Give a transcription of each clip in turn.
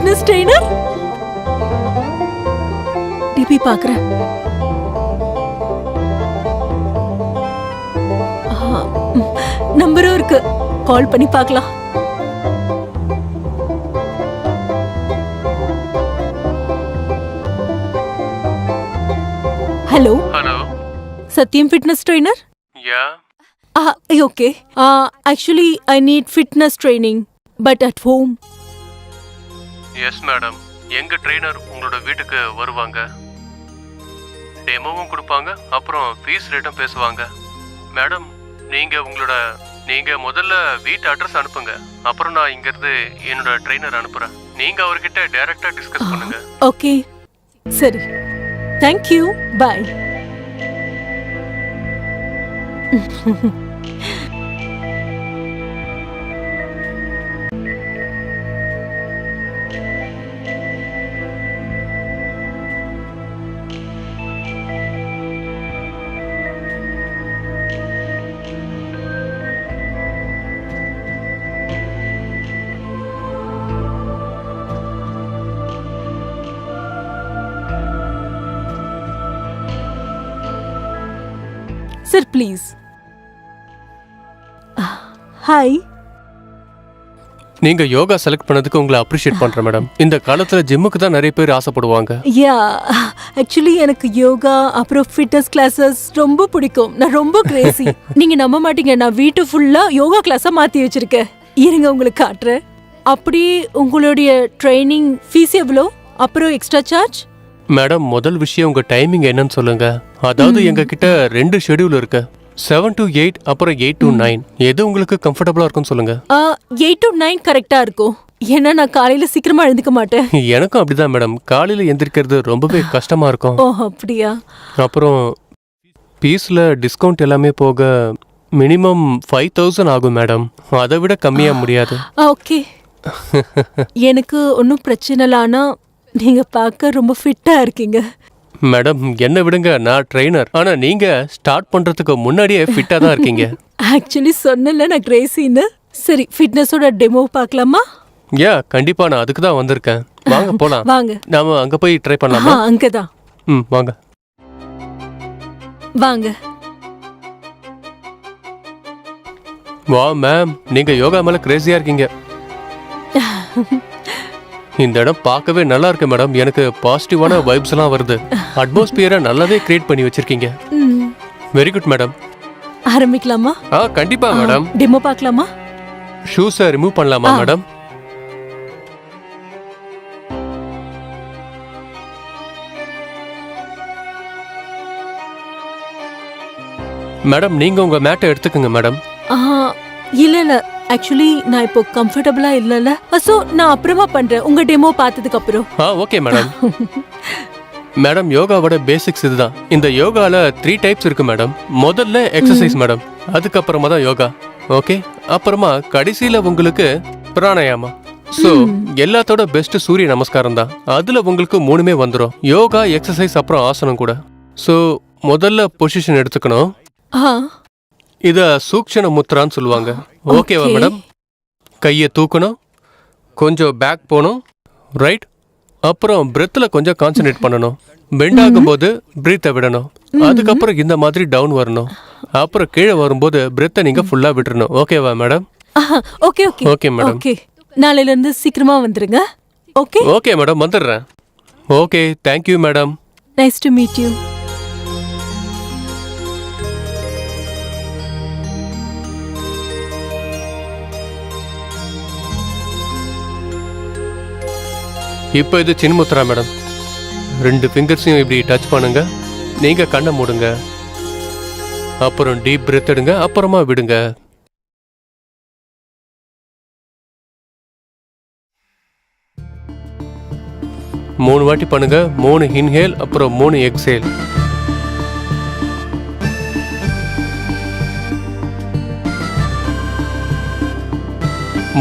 Fitness trainer. DP பார்க்கறேன். நம்பரும் இருக்கு, கால் பண்ணி பார்க்கலாம். Hello hello, Sathyam fitness trainer. Yeah okay. Actually I need fitness training but at home. Yes madam, எங்க trainer உங்களோட வீட்டுக்கு வருவாங்க, டெமோவும் கொடுப்பாங்க, அப்புறம் ஃபீஸ் ரேட்டும் பேசுவாங்க. மேடம், நீங்க முதல்ல வீட்டு அட்ரஸ் அனுப்புங்க, அப்புறம் நான் இங்கிருந்து என்னோட ட்ரெய்னர் அனுப்புறேன். நீங்க அவர்கிட்ட டைரக்டா டிஸ்கஸ் பண்ணுங்க. ஓகே சரி, thank you, bye. Sir please. Hi. நீங்க யோகா செலக்ட் பண்ணதுக்கு உங்களை அப்ரிஷியேட் பண்றேன் மேடம். இந்த காலத்துல ஜிம்முக்கு தான் நிறைய பேர் ஆசைப்படுவாங்க. யா, ஆக்சுவலி எனக்கு யோகா அப்புறம் ஃபிட்னஸ் கிளாஸஸ் ரொம்ப பிடிக்கும். நான் ரொம்ப கிரேசி. நீங்க நம்ப மாட்டீங்க, நான் வீட்டு ஃபுல்லா யோகா கிளாஸா மாத்தி வச்சிருக்கேன். இருங்க உங்களுக்கு காட்டுறேன். அப்படி உங்களுடைய ட்ரைனிங் ஃபீஸ் எவ்வளோ, அப்புறம் எக்ஸ்ட்ரா சார்ஜ்? மேடம், முதல் விஷயம் உங்க டைமிங் என்னன்னு சொல்லுங்க. அதாவது எங்க கிட்ட 2 ஷெட்யூல் இருக்கு, 7 to 8 அப்புறம் 8 to 9. எது உங்களுக்கு கம்ஃபர்டபுளா இருக்கும்னு சொல்லுங்க. 8 to 9 கரெக்டா இருக்கும். ஏன்னா நான் காலையில சீக்கிரமா எழுந்துக்க மாட்டேன். எனக்கும் அப்படிதான் மேடம், காலையில எந்திரிக்கிறது ரொம்பவே கஷ்டமா இருக்கும். ஓ அப்படியா? அப்புறம் பீஸ்ல டிஸ்கவுண்ட் எல்லாமே போக மினிமம் 5000 ஆகும் மேடம். அதை விட கம்மியா முடியாது. ஓகே, எனக்கு ஒன்றும் பிரச்சனை இல்லை. ஆனா நீங்க பார்க்க ரொம்ப ஃபிட்டா இருக்கீங்க. மேடம், என்ன விடுங்க, நான் ட்ரெய்னர். ஆனா நீங்க ஸ்டார்ட் பண்றதுக்கு முன்னாடியே ஃபிட்டா தான் இருக்கீங்க. ஆக்சுவலி சொன்னல நான் கிரேசின்னு. சரி, ஃபிட்னஸோட டெமோ பார்க்கலாமா? யா, கண்டிப்பா, நான் அதுக்கு தான் வந்திருக்கேன். வாங்க போலாம். வாங்க, நாம அங்க போய் ட்ரை பண்ணலாமா? அங்கதான். வாங்க வாங்க. வா மேம், நீங்க யோகா மேல கிரேசியா இருக்கீங்க. இந்த இடம் பார்க்கவே நல்லா இருக்கு மேடம். எனக்கு பாசிட்டிவான வைப்ஸ் எல்லாம் வருது. அட்மாஸ்பியரை நல்லாவே கிரியேட் பண்ணி வச்சிருக்கீங்க. Very good madam. ஆரம்பிக்கலாமா? கண்டிப்பா மேடம். டெமோ பார்க்கலாமா? ஷூஸை ரிமூவ் பண்ணலாமா மேடம்? மேடம், நீங்க உங்க மேட்டை எடுத்துக்கங்க மேடம். இல்ல ஆக்சுவலி நான் இப்போ கம்ஃபர்டபுளா இல்லல, சோ நான் அப்புறமா பண்றேன் உங்க டெமோ பார்த்ததுக்கு அப்புறம். Okay madam. மேடம், யோகாவோட பேசிக்ஸ் இதுதான். இந்த யோகால 3 டைப்ஸ் இருக்கு மேடம். முதல்ல எக்ஸசைஸ் மேடம், அதுக்கப்புறமா தான் யோகா. ஓகே, அப்புறமா கடைசியில உங்களுக்கு பிராணாயாமா. சோ எல்லாத்தோட பெஸ்ட் சூரிய நமஸ்காரம் தான். அதுல உங்களுக்கு 3மே வந்துடும், யோகா, எக்ஸசைஸ், அப்புறம் ஆசனம் கூட. சோ முதல்ல பொசிஷன் எடுத்துக்கணும். இத சூக்ஷண முத்ரான்னு சொல்லுவாங்க. ஓகேவா மேடம்? கையை தூக்கணும், கொஞ்சம் பேக் போகணும், ரைட். அப்புறம் பிரெத்ல கொஞ்சம் கான்சென்ட்ரேட் பண்ணணும். பெண்ட் ஆகும்போது பிரீத்தை விடணும். அதுக்கப்புறம் இந்த மாதிரி டவுன் வரணும். அப்புறம் கீழே வரும்போது பிரெத்தை நீங்க ஃபுல்லா விட்டுறணும். ஓகேவா madam? Okay okay okay madam. Okay, நாளையில இருந்து சீக்கிரமா வந்துருங்க. ஓகே ஓகே மேடம், வந்துடுறேன். Okay, thank you madam. Nice to meet you. இப்போ இது சின்முத்ரா மேடம். 2 ஃபிங்கர்ஸையும் இப்படி டச் பண்ணுங்க. நீங்க கண்ணை மூடுங்க, அப்புறம் டீப் பிரெத் எடுங்க, அப்புறமா விடுங்க. மூணு வாட்டி பண்ணுங்க. 3 இன்ஹேல், அப்புறம் 3 எக்ஸேல்.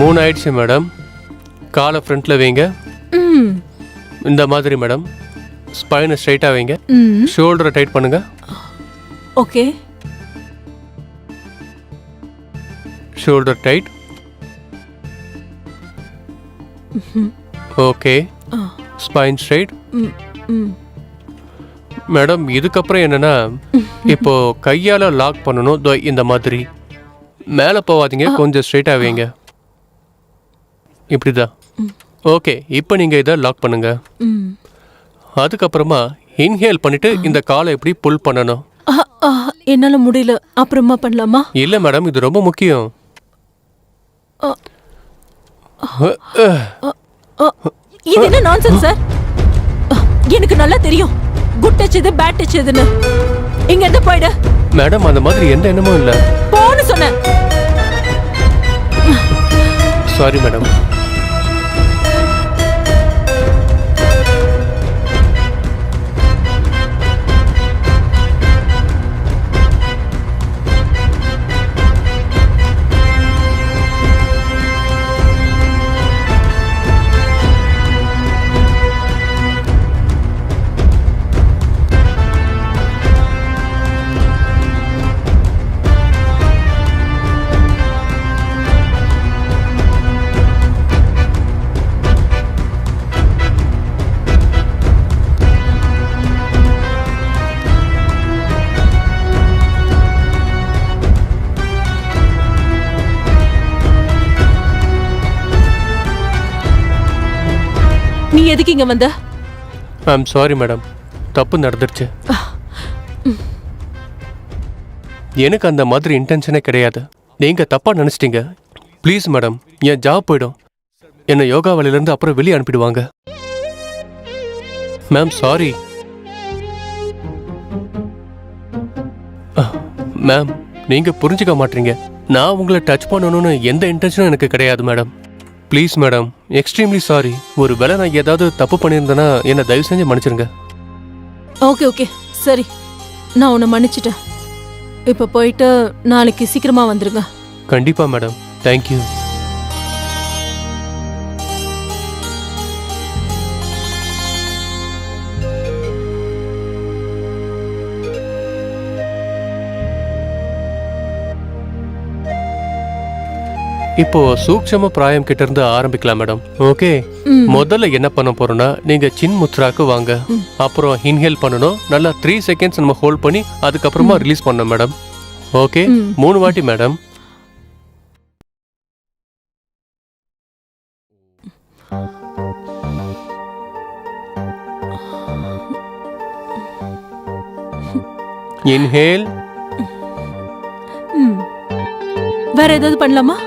மூணு ஆயிடுச்சு மேடம். காலை ஃப்ரண்ட்ல வைங்க. இந்த மாதிரி மேடம். ஸ்பைனை ஸ்ட்ரைட்டா வைங்க. ஷோல்டரை டைட் பண்ணுங்க. Okay, shoulder tight. Okay. Ah, spine straight. Hmm, hmm. Madam இதுக்கப்புறம் என்னன்னா இப்போ கையால லாக் பண்ணணும். தோ இந்த மாதிரி மேலே போகாதீங்க, கொஞ்சம் ஸ்ட்ரைட்டாக வைங்க. இப்படிதான். ஓகே, இப்போ நீங்கள் இதை லாக் பண்ணுங்க. ம். அதுக்கப்புறமா இன்ஹேல் பண்ணிட்டு இந்த காலை எப்படி புல் பண்ணணும். ஆ, ஆ, என்னால முடியல, அப்புறமா பண்ணலாமா? இல்லை மேடம், இது ரொம்ப முக்கியம். ஆ, இது என்ன நான்சென்ஸ் சார்? எனக்கு நல்லா தெரியும் குட் டச் இது பேட் டச் இதுன்னு. இங்க இருந்து போயிடு. மேடம் அந்த மாதிரி எந்த எண்ணமும் இல்லை. போன்னு சொன்னேன். Sorry madam. நீ எதுக்கு இங்க வந்த? ஐம் சாரி மேடம், தப்பு நடந்துருச்சு. எனக்கு அந்த மாதிரி இன்டென்ஷனே கிடையாது. நீங்க தப்பா நினைச்சிட்டீங்க. ப்ளீஸ் மேடம், என் ஜாப் போயிடும். என்னை யோகா வழியிலேருந்து அப்புறம் வெளியே அனுப்பிடுவாங்க. Ma'am sorry. மேம் நீங்க புரிஞ்சுக்க மாட்டீங்க. நான் உங்களை டச் பண்ணணும்னு எந்த இன்டென்ஷனும் எனக்கு கிடையாது madam. Please madam, extremely sorry. ஒரு வேளை நான் ஏதாவது தப்பு பண்ணியிருந்தேன்னா என்னை தயவு செஞ்சு மன்னிச்சிருங்க. ஓகே ஓகே சரி, நான் உன்னை மன்னிச்சிட்டேன். இப்ப போயிட்டு நாளைக்கு சீக்கிரமா வந்துருங்க. கண்டிப்பா மேடம், தேங்க்யூ. இப்போ சூக்ஷம பிராயம் கிட்ட இருந்து ஆரம்பிக்கலாம் மேடம். ஓகே, முதல்ல என்ன பண்ண போறோம்னா நீங்க சின் முத்ராக்கு வாங்க. அப்புறம் இன்ஹேல் பண்ணணும். நல்லா 3 செகண்ட்ஸ் நம்ம ஹோல்ட் பண்ணி அதுக்கப்புறமா ரிலீஸ் பண்ணணும் மேடம். ஓகே, 3 வாட்டி மேடம். இன்ஹேல். வேற ஏதாவது பண்ணலாமா?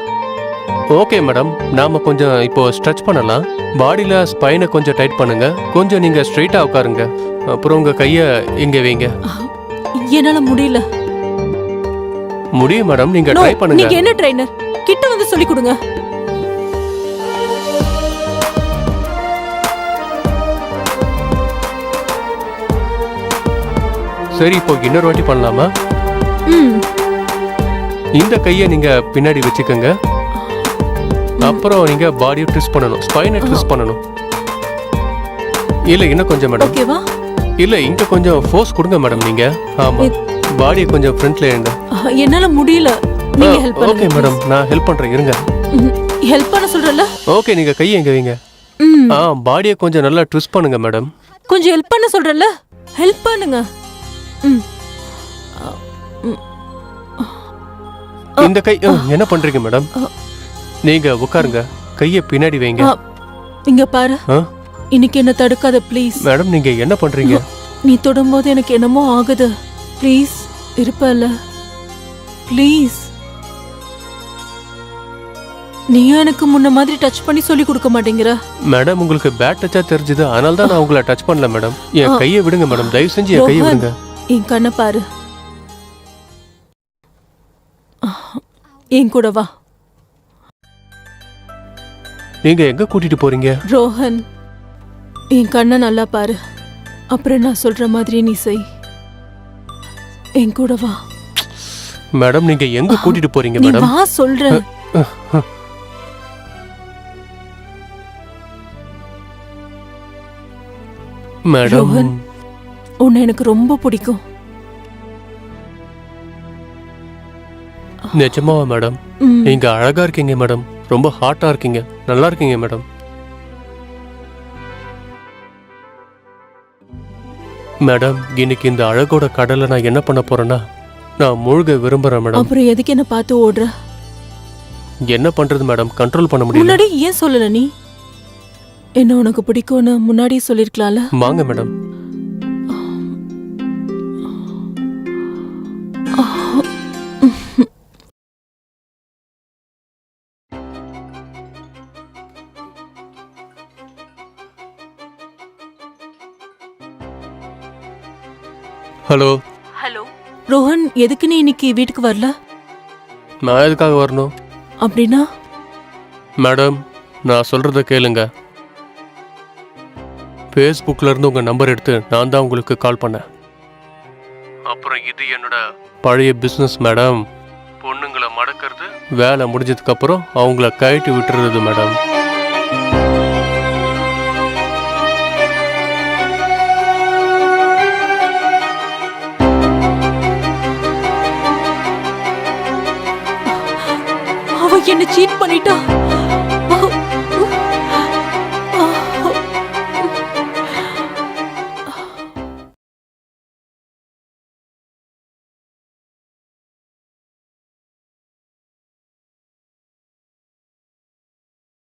ஓகே மேடம், நாம கொஞ்சம் இப்போ ஸ்ட்ரெச் பண்ணலாம். பாடியில ஸ்பைனை கொஞ்சம் டைட் பண்ணுங்க. கொஞ்சம் நீங்க ஸ்ட்ரைட்டா உட்காருங்க. அப்புறம் உங்க கைய இங்க வைங்க. என்னால முடியல. முடியும் மேடம், நீங்க No, ட்ரை பண்ணுங்க. நீங்க என்ன ட்ரைனர்? கிட்ட வந்து சொல்லி கொடுங்க. சரி, இப்போ இன்னொரு வாட்டி பண்ணலாமா? இந்த கையை நீங்க பின்னாடி வச்சுக்கோங்க. அப்புறம் நீங்க பாடியை ட்விஸ்ட் பண்ணணும், ஸ்பைனை ட்விஸ்ட் பண்ணணும். இல்ல இன்னும் கொஞ்சம் மேடம். ஓகேவா? இல்ல இங்க கொஞ்சம் ஃபோர்ஸ் கொடுங்க மேடம் நீங்க. ஆமா, பாடியை கொஞ்சம் ஃப்ரண்ட்ல எடுங்க. என்னால முடியல, நீங்க ஹெல்ப் பண்ணுங்க. ஓகே மேடம், நான் ஹெல்ப் பண்றேன், இருங்க. ஹெல்ப் பண்ண சொல்றல? ஓகே, நீங்க கையை எங்க வைங்க. பாடியை கொஞ்சம் நல்லா ட்விஸ்ட் பண்ணுங்க மேடம். கொஞ்சம் ஹெல்ப் பண்ண சொல்றல, ஹெல்ப் பண்ணுங்க. இந்த கை என்ன பண்றீங்க மேடம்? நீங்க உட்காருங்க, கையை பின்னாடி வைங்க. இங்க பாரு, இன்னைக்கு என்ன தடுக்காத ப்ளீஸ். மேடம் நீங்க என்ன பண்றீங்க? நீ தொடும்போது எனக்கு என்னமோ ஆகுது. ப்ளீஸ் இருப்பல, ப்ளீஸ். நீ எனக்கு முன்ன மாதிரி டச் பண்ணி சொல்லி கொடுக்க மாட்டேங்கிற. மேடம் உங்களுக்கு பேட் டச்சா தெரிஞ்சது, அதனால தான் நான் உங்களை டச் பண்ணல மேடம். என் கையை விடுங்க மேடம், தயவு செஞ்சு என் கையை விடுங்க. என் கண்ணை பாரு, என் கூட வா. நீங்க எங்க கூட்டிட்டு போறீங்க? ரோஹன், என் கண்ணை நல்லா பாரு. அப்புறம் நான் சொல்ற மாதிரி நீ செய். என் கூட வா. மேடம் நீங்க எங்க கூட்டிட்டு போறீங்க நீ மேடம்? வா சொல்றேன். மேடம் ரோஹன், உன்னை எனக்கு ரொம்ப பிடிக்கும். நிஜமாவா மேடம்? நீங்க அழகா இருக்கீங்க மேடம், ரொம்ப ஹாட்டா இருக்கீங்க, நல்லா இருக்கீங்க மேடம். மேடம் இன்னைக்கு இந்த அழகோட கடலை நான் என்ன பண்ண போறேன்னா நான் மூழ்க விரும்புறேன் மேடம். அப்புறம் எதுக்கு என்ன பார்த்து ஓடுற? என்ன பண்றது மேடம், கண்ட்ரோல் பண்ண முடியல. முன்னாடி ஏன் சொல்லல நீ? என்ன உனக்கு பிடிக்கும்னு முன்னாடியே சொல்லிருக்கலாம்ல. வாங்க மேடம். ஹலோ. ஹலோ ரோஹன், எதுக்கு நீ இன்னைக்கு வீட்டுக்கு வரல? நான் எதுக்காக வரணும்? அப்படின்னா மேடம் நான் சொல்றத கேளுங்க. ஃபேஸ்புக்ல இருந்து உங்க நம்பர் எடுத்து நான் தான் உங்களுக்கு கால் பண்ணேன். அப்புறம் இது என்னோட பழைய பிஸ்னஸ் மேடம். பொண்ணுங்களை மடக்கிறது, வேலை முடிஞ்சதுக்கு அப்புறம் அவங்கள கழட்டி விட்டுறது மேடம். அவ என்ன சீட் பண்ணிட்டா.